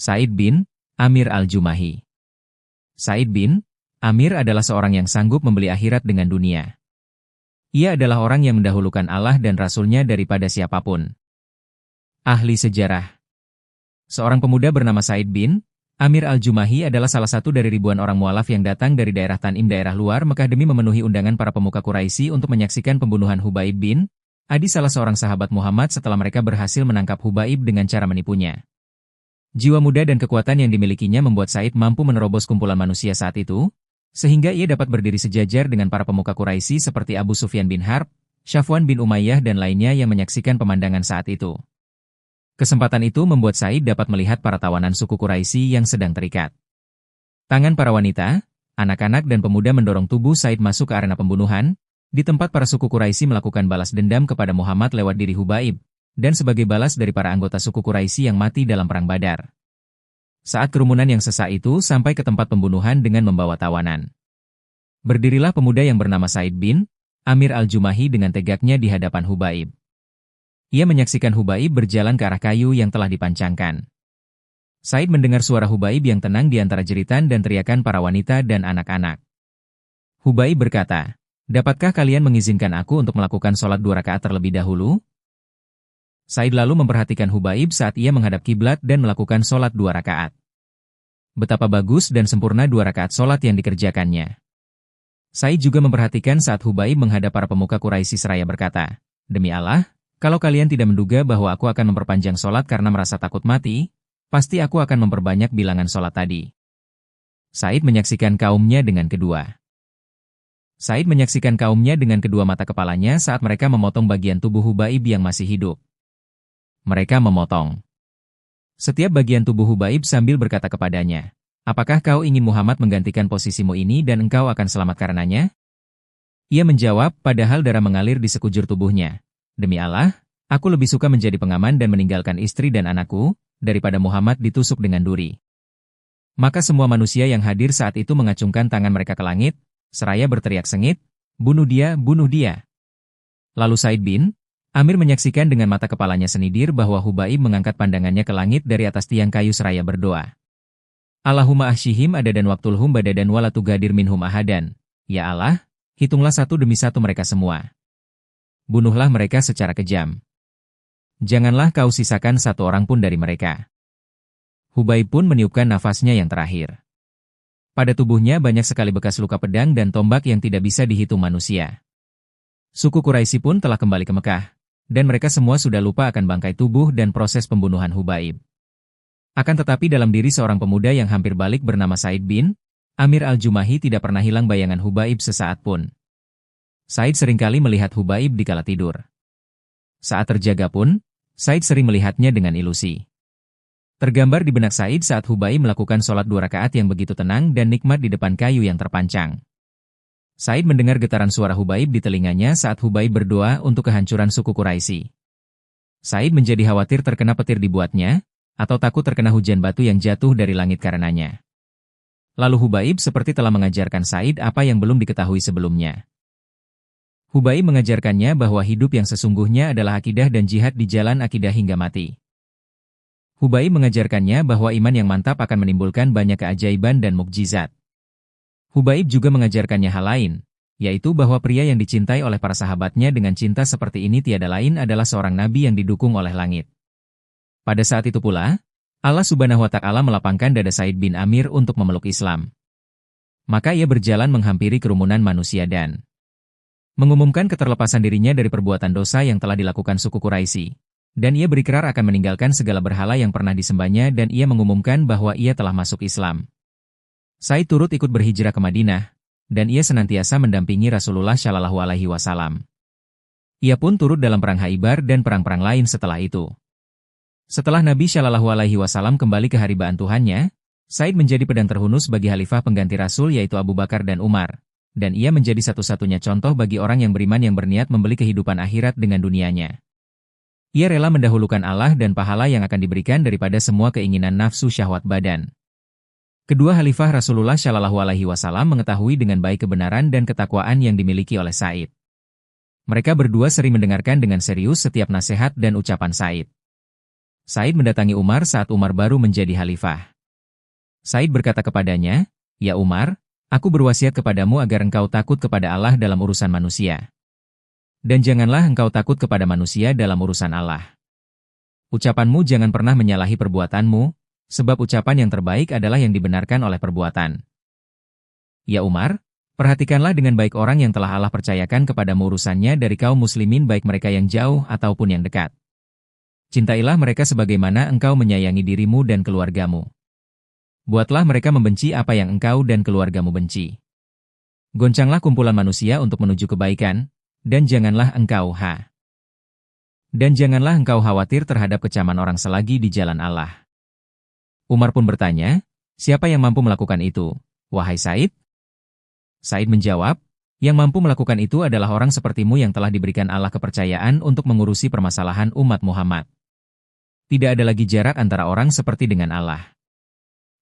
Sa'id bin Amir al-Jumahi. Sa'id bin Amir adalah seorang yang sanggup membeli akhirat dengan dunia. Ia adalah orang yang mendahulukan Allah dan Rasul-Nya daripada siapapun. Ahli sejarah. Seorang pemuda bernama Sa'id bin Amir al-Jumahi adalah salah satu dari ribuan orang mualaf yang datang dari daerah Tanim daerah luar Mekah demi memenuhi undangan para pemuka Quraisy untuk menyaksikan pembunuhan Hubaib bin Adi, salah seorang sahabat Muhammad, setelah mereka berhasil menangkap Hubaib dengan cara menipunya. Jiwa muda dan kekuatan yang dimilikinya membuat Sa'id mampu menerobos kumpulan manusia saat itu, sehingga ia dapat berdiri sejajar dengan para pemuka Quraisy seperti Abu Sufyan bin Harb, Safwan bin Umayyah dan lainnya yang menyaksikan pemandangan saat itu. Kesempatan itu membuat Sa'id dapat melihat para tawanan suku Quraisy yang sedang terikat. Tangan para wanita, anak-anak dan pemuda mendorong tubuh Sa'id masuk ke arena pembunuhan, di tempat para suku Quraisy melakukan balas dendam kepada Muhammad lewat diri Hubaib, dan sebagai balas dari para anggota suku Quraisy yang mati dalam perang Badar. Saat kerumunan yang sesak itu sampai ke tempat pembunuhan dengan membawa tawanan, berdirilah pemuda yang bernama Sa'id bin Amir al-Jumahi dengan tegaknya di hadapan Hubaib. Ia menyaksikan Hubaib berjalan ke arah kayu yang telah dipancangkan. Sa'id mendengar suara Hubaib yang tenang di antara jeritan dan teriakan para wanita dan anak-anak. Hubaib berkata, "Dapatkah kalian mengizinkan aku untuk melakukan sholat 2 rakaat terlebih dahulu?" Sa'id lalu memperhatikan Hubaib saat ia menghadap kiblat dan melakukan sholat 2 rakaat. Betapa bagus dan sempurna 2 rakaat sholat yang dikerjakannya. Sa'id juga memperhatikan saat Hubaib menghadap para pemuka Quraisy seraya berkata, "Demi Allah, kalau kalian tidak menduga bahwa aku akan memperpanjang sholat karena merasa takut mati, pasti aku akan memperbanyak bilangan sholat tadi." Sa'id menyaksikan kaumnya dengan kedua mata kepalanya saat mereka memotong bagian tubuh Hubaib yang masih hidup. Mereka memotong setiap bagian tubuh Hubaib sambil berkata kepadanya, "Apakah kau ingin Muhammad menggantikan posisimu ini dan engkau akan selamat karenanya?" Ia menjawab, padahal darah mengalir di sekujur tubuhnya, "Demi Allah, aku lebih suka menjadi pengaman dan meninggalkan istri dan anakku, daripada Muhammad ditusuk dengan duri." Maka semua manusia yang hadir saat itu mengacungkan tangan mereka ke langit, seraya berteriak sengit, "Bunuh dia, bunuh dia!" Lalu Sa'id bin Amir menyaksikan dengan mata kepalanya senidir bahwa Hubaib mengangkat pandangannya ke langit dari atas tiang kayu seraya berdoa, "Allahumma ahsyihim adadan waktulhum badadan walatugadir minhum ahadan." Ya Allah, hitunglah satu demi satu mereka semua. Bunuhlah mereka secara kejam. Janganlah kau sisakan satu orang pun dari mereka. Hubaib pun meniupkan nafasnya yang terakhir. Pada tubuhnya banyak sekali bekas luka pedang dan tombak yang tidak bisa dihitung manusia. Suku Quraisy pun telah kembali ke Mekah, dan mereka semua sudah lupa akan bangkai tubuh dan proses pembunuhan Hubaib. Akan tetapi dalam diri seorang pemuda yang hampir balik bernama Sa'id bin Amir al-Jumahi tidak pernah hilang bayangan Hubaib sesaat pun. Sa'id seringkali melihat Hubaib di kala tidur. Saat terjaga pun, Sa'id sering melihatnya dengan ilusi. Tergambar di benak Sa'id saat Hubaib melakukan sholat 2 rakaat yang begitu tenang dan nikmat di depan kayu yang terpancang. Sa'id mendengar getaran suara Hubaib di telinganya saat Hubaib berdoa untuk kehancuran suku Quraisy. Sa'id menjadi khawatir terkena petir dibuatnya, atau takut terkena hujan batu yang jatuh dari langit karenanya. Lalu Hubaib seperti telah mengajarkan Sa'id apa yang belum diketahui sebelumnya. Hubaib mengajarkannya bahwa hidup yang sesungguhnya adalah akidah dan jihad di jalan akidah hingga mati. Hubaib mengajarkannya bahwa iman yang mantap akan menimbulkan banyak keajaiban dan mukjizat. Hubaib juga mengajarkannya hal lain, yaitu bahwa pria yang dicintai oleh para sahabatnya dengan cinta seperti ini tiada lain adalah seorang nabi yang didukung oleh langit. Pada saat itu pula, Allah Subhanahu wa Ta'ala melapangkan dada Sa'id bin Amir untuk memeluk Islam. Maka ia berjalan menghampiri kerumunan manusia dan mengumumkan keterlepasan dirinya dari perbuatan dosa yang telah dilakukan suku Quraisy. Dan ia berikrar akan meninggalkan segala berhala yang pernah disembahnya dan ia mengumumkan bahwa ia telah masuk Islam. Sa'id turut ikut berhijrah ke Madinah, dan ia senantiasa mendampingi Rasulullah Shallallahu Alaihi Wasallam. Ia pun turut dalam perang Khaibar dan perang-perang lain setelah itu. Setelah Nabi Shallallahu Alaihi Wasallam kembali ke haribaan Tuhannya, Sa'id menjadi pedang terhunus bagi khalifah pengganti Rasul yaitu Abu Bakar dan Umar, dan ia menjadi satu-satunya contoh bagi orang yang beriman yang berniat membeli kehidupan akhirat dengan dunianya. Ia rela mendahulukan Allah dan pahala yang akan diberikan daripada semua keinginan nafsu syahwat badan. Kedua khalifah Rasulullah Shallallahu Alaihi Wasallam mengetahui dengan baik kebenaran dan ketakwaan yang dimiliki oleh Sa'id. Mereka berdua sering mendengarkan dengan serius setiap nasihat dan ucapan Sa'id. Said mendatangi Umar saat Umar baru menjadi khalifah. Said berkata kepadanya, "Ya Umar, aku berwasiat kepadamu agar engkau takut kepada Allah dalam urusan manusia. Dan janganlah engkau takut kepada manusia dalam urusan Allah. Ucapanmu jangan pernah menyalahi perbuatanmu, sebab ucapan yang terbaik adalah yang dibenarkan oleh perbuatan. Ya Umar, perhatikanlah dengan baik orang yang telah Allah percayakan kepadamu urusannya dari kaum muslimin baik mereka yang jauh ataupun yang dekat. Cintailah mereka sebagaimana engkau menyayangi dirimu dan keluargamu. Buatlah mereka membenci apa yang engkau dan keluargamu benci. Goncanglah kumpulan manusia untuk menuju kebaikan, dan janganlah engkau khawatir terhadap kecaman orang selagi di jalan Allah." Umar pun bertanya, "Siapa yang mampu melakukan itu, wahai Said?" Said menjawab, "Yang mampu melakukan itu adalah orang sepertimu yang telah diberikan Allah kepercayaan untuk mengurusi permasalahan umat Muhammad. Tidak ada lagi jarak antara orang seperti dengan Allah."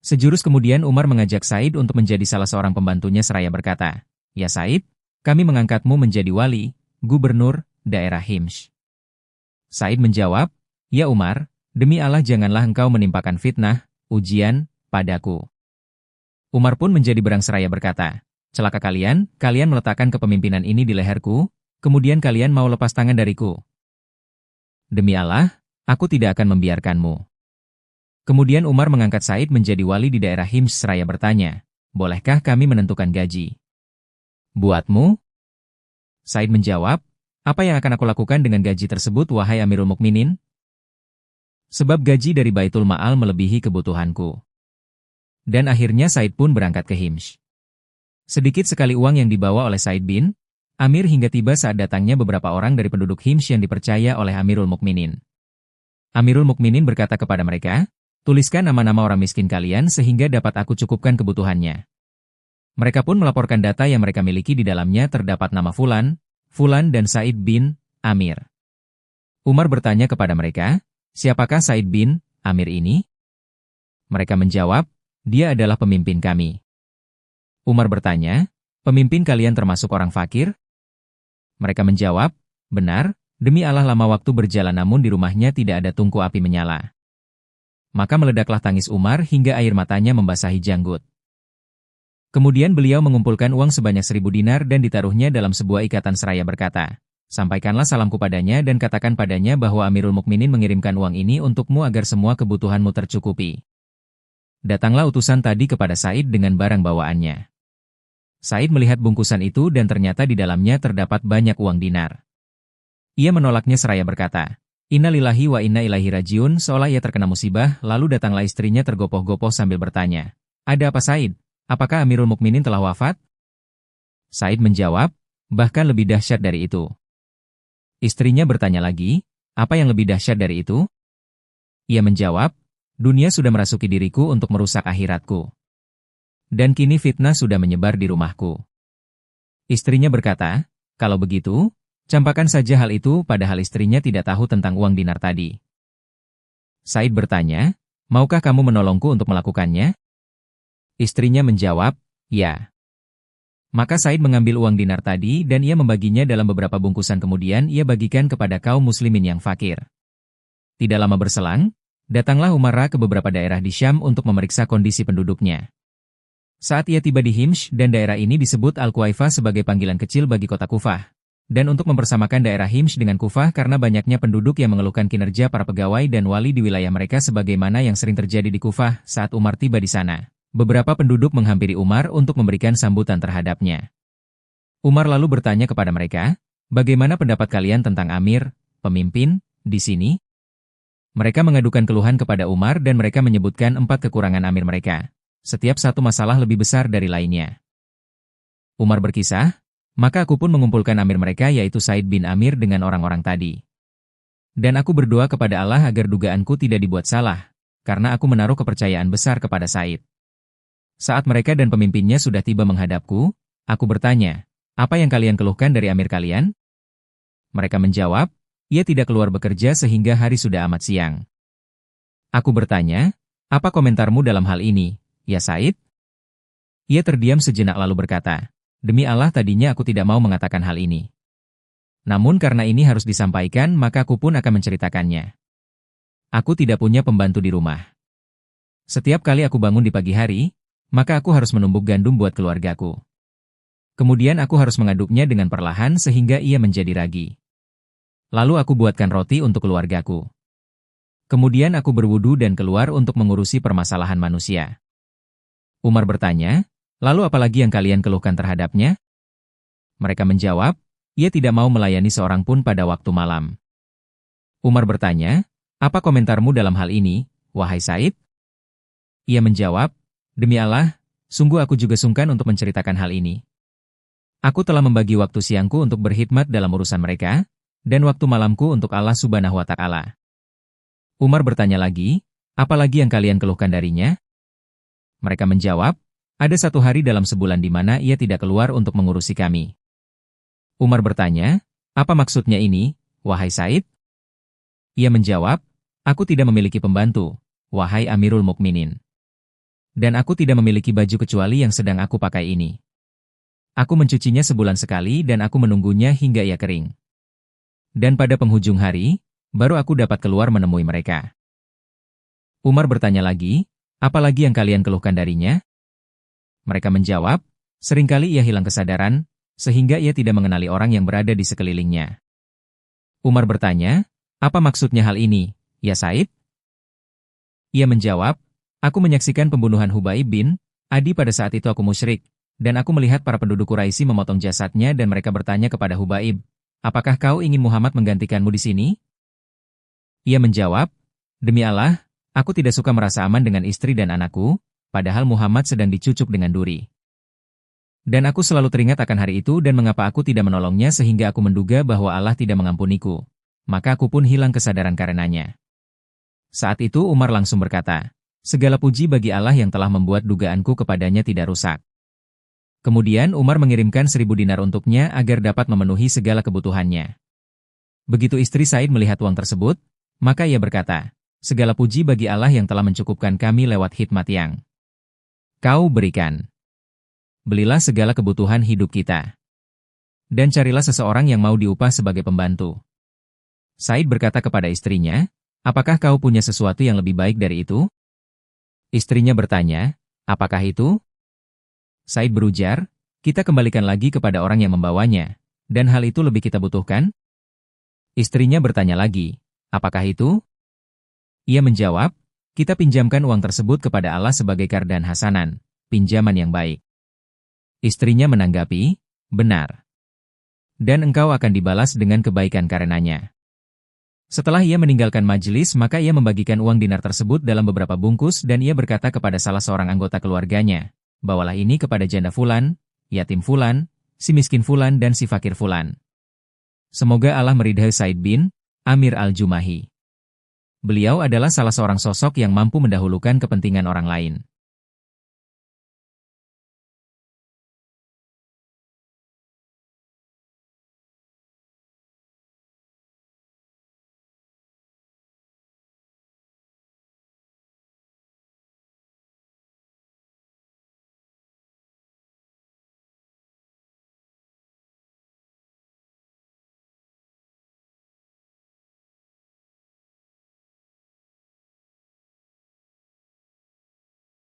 Sejurus kemudian Umar mengajak Said untuk menjadi salah seorang pembantunya seraya berkata, "Ya Said, kami mengangkatmu menjadi wali, gubernur, daerah Himyr." Said menjawab, "Ya Umar, demi Allah janganlah engkau menimpakan fitnah, ujian, padaku." Umar pun menjadi berang seraya berkata, "Celaka kalian meletakkan kepemimpinan ini di leherku, kemudian kalian mau lepas tangan dariku. Demi Allah, aku tidak akan membiarkanmu." Kemudian Umar mengangkat Said menjadi wali di daerah Himyr seraya bertanya, "Bolehkah kami menentukan gaji buatmu?" Said menjawab, "Apa yang akan aku lakukan dengan gaji tersebut wahai Amirul Mukminin? Sebab gaji dari Baitul Ma'al melebihi kebutuhanku." Dan akhirnya Said pun berangkat ke Himyr. Sedikit sekali uang yang dibawa oleh Said bin Amir hingga tiba saat datangnya beberapa orang dari penduduk Himyr yang dipercaya oleh Amirul Mukminin. Amirul Mukminin berkata kepada mereka, "Tuliskan nama-nama orang miskin kalian sehingga dapat aku cukupkan kebutuhannya." Mereka pun melaporkan data yang mereka miliki di dalamnya terdapat nama Fulan, dan Said bin Amir. Umar bertanya kepada mereka, "Siapakah Said bin Amir ini?" Mereka menjawab, "Dia adalah pemimpin kami." Umar bertanya, "Pemimpin kalian termasuk orang fakir?" Mereka menjawab, "Benar, demi Allah lama waktu berjalan namun di rumahnya tidak ada tungku api menyala." Maka meledaklah tangis Umar hingga air matanya membasahi janggut. Kemudian beliau mengumpulkan uang sebanyak 1.000 dinar dan ditaruhnya dalam sebuah ikatan seraya berkata, "Sampaikanlah salamku padanya dan katakan padanya bahwa Amirul Mukminin mengirimkan uang ini untukmu agar semua kebutuhanmu tercukupi." Datanglah utusan tadi kepada Said dengan barang bawaannya. Said melihat bungkusan itu dan ternyata di dalamnya terdapat banyak uang dinar. Ia menolaknya seraya berkata, "Inna lillahi wa inna ilaihi rajiun," seolah ia terkena musibah, lalu datanglah istrinya tergopoh-gopoh sambil bertanya, "Ada apa Said? Apakah Amirul Mukminin telah wafat?" Said menjawab, "Bahkan lebih dahsyat dari itu." Istrinya bertanya lagi, "Apa yang lebih dahsyat dari itu?" Ia menjawab, "Dunia sudah merasuki diriku untuk merusak akhiratku. Dan kini fitnah sudah menyebar di rumahku." Istrinya berkata, "Kalau begitu, campakkan saja hal itu," padahal istrinya tidak tahu tentang uang dinar tadi. Said bertanya, "Maukah kamu menolongku untuk melakukannya?" Istrinya menjawab, "Ya." Maka Said mengambil uang dinar tadi dan ia membaginya dalam beberapa bungkusan kemudian ia bagikan kepada kaum muslimin yang fakir. Tidak lama berselang, datanglah Umar ke beberapa daerah di Syam untuk memeriksa kondisi penduduknya. Saat ia tiba di Himyr dan daerah ini disebut Al-Quwaifah sebagai panggilan kecil bagi kota Kufah. Dan untuk mempersamakan daerah Himyr dengan Kufah karena banyaknya penduduk yang mengeluhkan kinerja para pegawai dan wali di wilayah mereka sebagaimana yang sering terjadi di Kufah saat Umar tiba di sana. Beberapa penduduk menghampiri Umar untuk memberikan sambutan terhadapnya. Umar lalu bertanya kepada mereka, "Bagaimana pendapat kalian tentang Amir, pemimpin, di sini?" Mereka mengadukan keluhan kepada Umar dan mereka menyebutkan 4 kekurangan Amir mereka. Setiap satu masalah lebih besar dari lainnya. Umar berkisah, "Maka aku pun mengumpulkan Amir mereka yaitu Said bin Amir dengan orang-orang tadi. Dan aku berdoa kepada Allah agar dugaanku tidak dibuat salah, karena aku menaruh kepercayaan besar kepada Said. Saat mereka dan pemimpinnya sudah tiba menghadapku, aku bertanya, 'Apa yang kalian keluhkan dari Amir kalian?' Mereka menjawab, 'Ia tidak keluar bekerja sehingga hari sudah amat siang.' Aku bertanya, 'Apa komentarmu dalam hal ini, ya Said?' Ia terdiam sejenak lalu berkata, 'Demi Allah tadinya aku tidak mau mengatakan hal ini. Namun karena ini harus disampaikan maka aku pun akan menceritakannya.' Aku tidak punya pembantu di rumah. Setiap kali aku bangun di pagi hari, maka aku harus menumbuk gandum buat keluargaku. Kemudian aku harus mengaduknya dengan perlahan sehingga ia menjadi ragi. Lalu aku buatkan roti untuk keluargaku. Kemudian aku berwudu dan keluar untuk mengurusi permasalahan manusia. Umar bertanya, lalu apalagi yang kalian keluhkan terhadapnya? Mereka menjawab, ia tidak mau melayani seorang pun pada waktu malam. Umar bertanya, apa komentarmu dalam hal ini, wahai Said? Ia menjawab, demi Allah, sungguh aku juga sungkan untuk menceritakan hal ini. Aku telah membagi waktu siangku untuk berkhidmat dalam urusan mereka, dan waktu malamku untuk Allah Subhanahu wa Ta'ala. Umar bertanya lagi, apa lagi yang kalian keluhkan darinya? Mereka menjawab, ada satu hari dalam sebulan di mana ia tidak keluar untuk mengurusi kami. Umar bertanya, apa maksudnya ini, wahai Said? Ia menjawab, aku tidak memiliki pembantu, wahai Amirul Mukminin. Dan aku tidak memiliki baju kecuali yang sedang aku pakai ini. Aku mencucinya sebulan sekali dan aku menunggunya hingga ia kering. Dan pada penghujung hari, baru aku dapat keluar menemui mereka. Umar bertanya lagi, apa lagi yang kalian keluhkan darinya? Mereka menjawab, seringkali ia hilang kesadaran, sehingga ia tidak mengenali orang yang berada di sekelilingnya. Umar bertanya, apa maksudnya hal ini, ya Said? Ia menjawab, aku menyaksikan pembunuhan Hubaib bin Adi pada saat itu aku musyrik, dan aku melihat para penduduk Quraisy memotong jasadnya dan mereka bertanya kepada Hubaib, apakah kau ingin Muhammad menggantikanmu di sini? Ia menjawab, demi Allah, aku tidak suka merasa aman dengan istri dan anakku, padahal Muhammad sedang dicucuk dengan duri. Dan aku selalu teringat akan hari itu dan mengapa aku tidak menolongnya sehingga aku menduga bahwa Allah tidak mengampuniku. Maka aku pun hilang kesadaran karenanya. Saat itu Umar langsung berkata, segala puji bagi Allah yang telah membuat dugaanku kepadanya tidak rusak. Kemudian Umar mengirimkan 1.000 dinar untuknya agar dapat memenuhi segala kebutuhannya. Begitu istri Said melihat uang tersebut, maka ia berkata, segala puji bagi Allah yang telah mencukupkan kami lewat khidmat yang kau berikan. Belilah segala kebutuhan hidup kita. Dan carilah seseorang yang mau diupah sebagai pembantu. Said berkata kepada istrinya, apakah kau punya sesuatu yang lebih baik dari itu? Istrinya bertanya, apakah itu? Said berujar, kita kembalikan lagi kepada orang yang membawanya, dan hal itu lebih kita butuhkan? Istrinya bertanya lagi, apakah itu? Ia menjawab, kita pinjamkan uang tersebut kepada Allah sebagai qardan hasanan, pinjaman yang baik. Istrinya menanggapi, benar. Dan engkau akan dibalas dengan kebaikan karenanya. Setelah ia meninggalkan majelis maka ia membagikan uang dinar tersebut dalam beberapa bungkus dan ia berkata kepada salah seorang anggota keluarganya, bawalah ini kepada janda fulan, yatim fulan, si miskin fulan dan si fakir fulan. Semoga Allah meridhai Said bin Amir al-Jumahi. Beliau adalah salah seorang sosok yang mampu mendahulukan kepentingan orang lain.